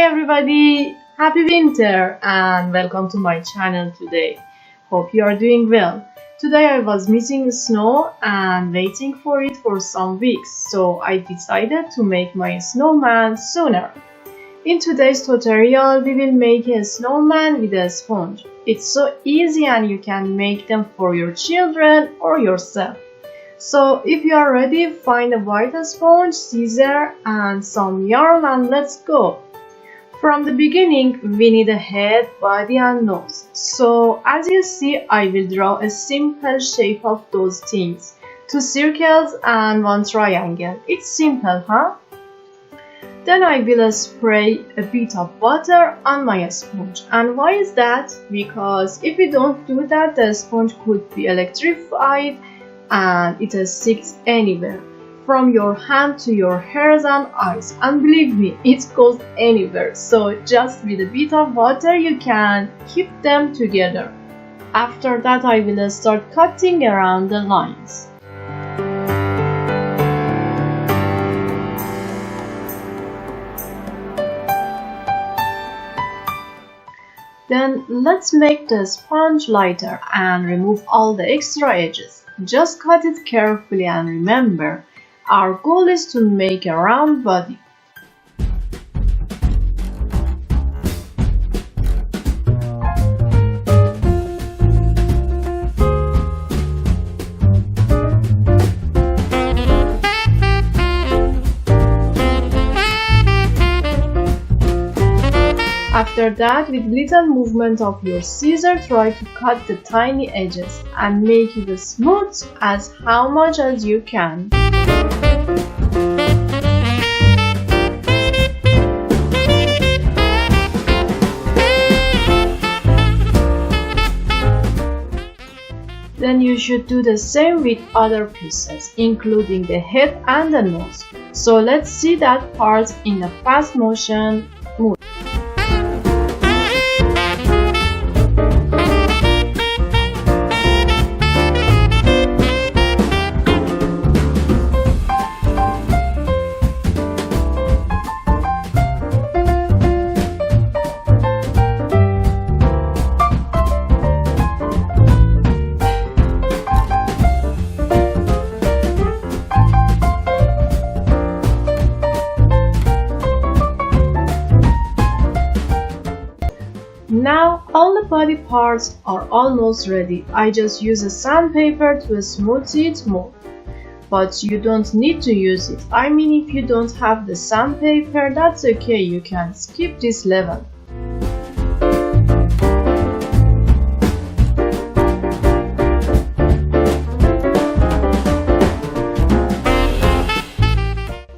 everybody, happy winter and welcome to my channel today. Hope you are doing well. Today I was missing snow and waiting for it for some weeks, so I decided to make my snowman sooner. In today's tutorial we will make a snowman with a sponge. It's so easy and you can make them for your children or yourself. So if you are ready, find a white sponge, scissor and some yarn and let's go. From the beginning, we need a head, body and nose. So as you see, I will draw a simple shape of those things. 2 circles and 1 triangle. It's simple, huh? Then I will spray a bit of water on my sponge. And why is that? Because if we don't do that, the sponge could be electrified and it sticks anywhere. From your hand to your hairs and eyes, and believe me, it goes anywhere. So just with a bit of water you can keep them together. After that I will start cutting around the lines. Then let's make the sponge lighter and remove all the extra edges. Just cut it carefully and remember, our goal is to make a round body. After that, with little movement of your scissor, try to cut the tiny edges and make it as smooth as how much as you can. Then you should do the same with other pieces, including the head and the nose. So let's see that part in a fast motion move. Now all the body parts are almost ready. I just use a sandpaper to smooth it more. But you don't need to use it. I mean, if you don't have the sandpaper, that's okay, you can skip this level.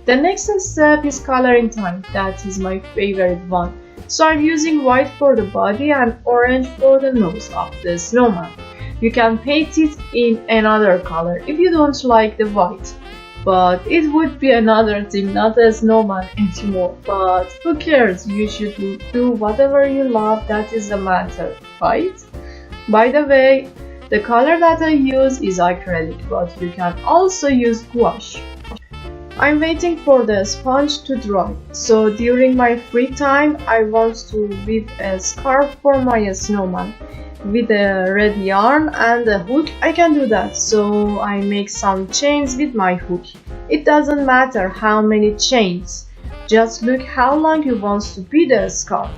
The next step is coloring time. That is my favorite one. So I'm using white for the body and orange for the nose of the snowman. You can paint it in another color if you don't like the white. But it would be another thing, not a snowman anymore. But who cares? You should do whatever you love, that is the matter, right? By the way, the color that I use is acrylic, but you can also use gouache. I'm waiting for the sponge to dry, so during my free time I want to weave a scarf for my snowman. With a red yarn and a hook I can do that, so I make some chains with my hook. It doesn't matter how many chains, just look how long you want to be the scarf.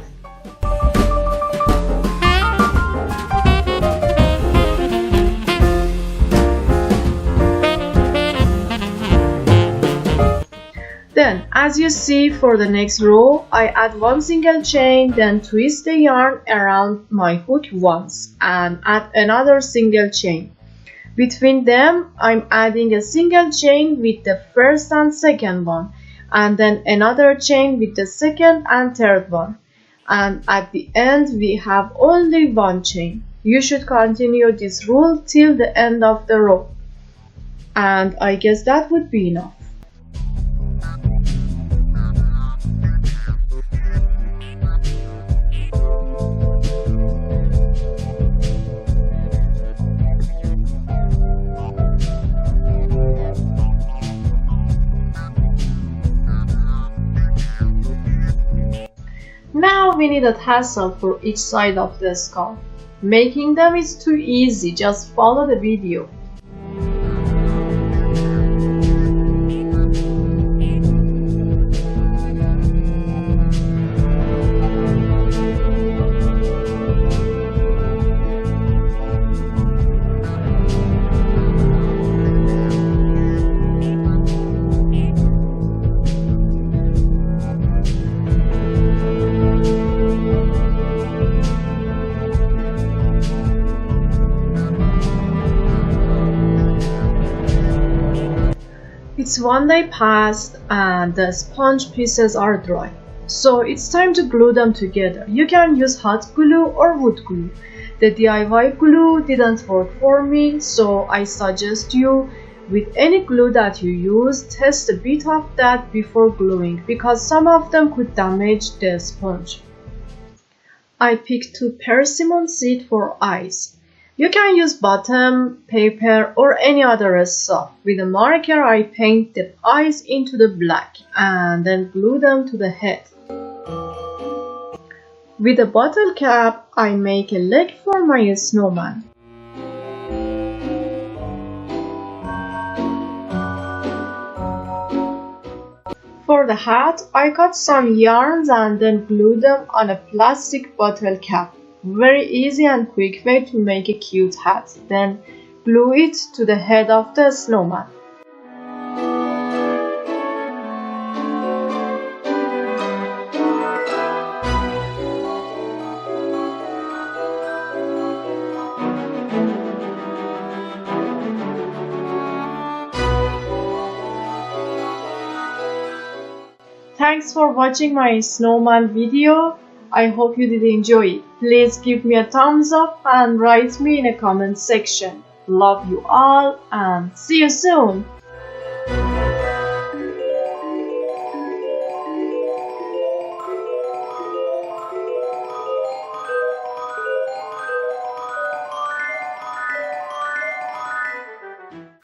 Then, as you see, for the next row, I add 1 single chain, then twist the yarn around my hook once and add another single chain. Between them, I'm adding a single chain with the first and second one, and then another chain with the second and third one. And at the end, we have only 1 chain. You should continue this rule till the end of the row. And I guess that would be enough. minute hassle for each side of the skull. Making them is too easy, just follow the video. It's one day past and the sponge pieces are dry. So it's time to glue them together. You can use hot glue or wood glue. The DIY glue didn't work for me, so I suggest you, with any glue that you use, test a bit of that before gluing because some of them could damage the sponge. I picked 2 persimmon seeds for eyes. You can use bottom, paper or any other stuff. With a marker I paint the eyes into the black and then glue them to the head. With a bottle cap I make a leg for my snowman. For the hat I cut some yarns and then glue them on a plastic bottle cap. Very easy and quick way to make a cute hat. Then glue it to the head of the snowman. Thanks for watching my snowman video. I hope you did enjoy it. Please give me a thumbs up and write me in a comment section. Love you all and see you soon.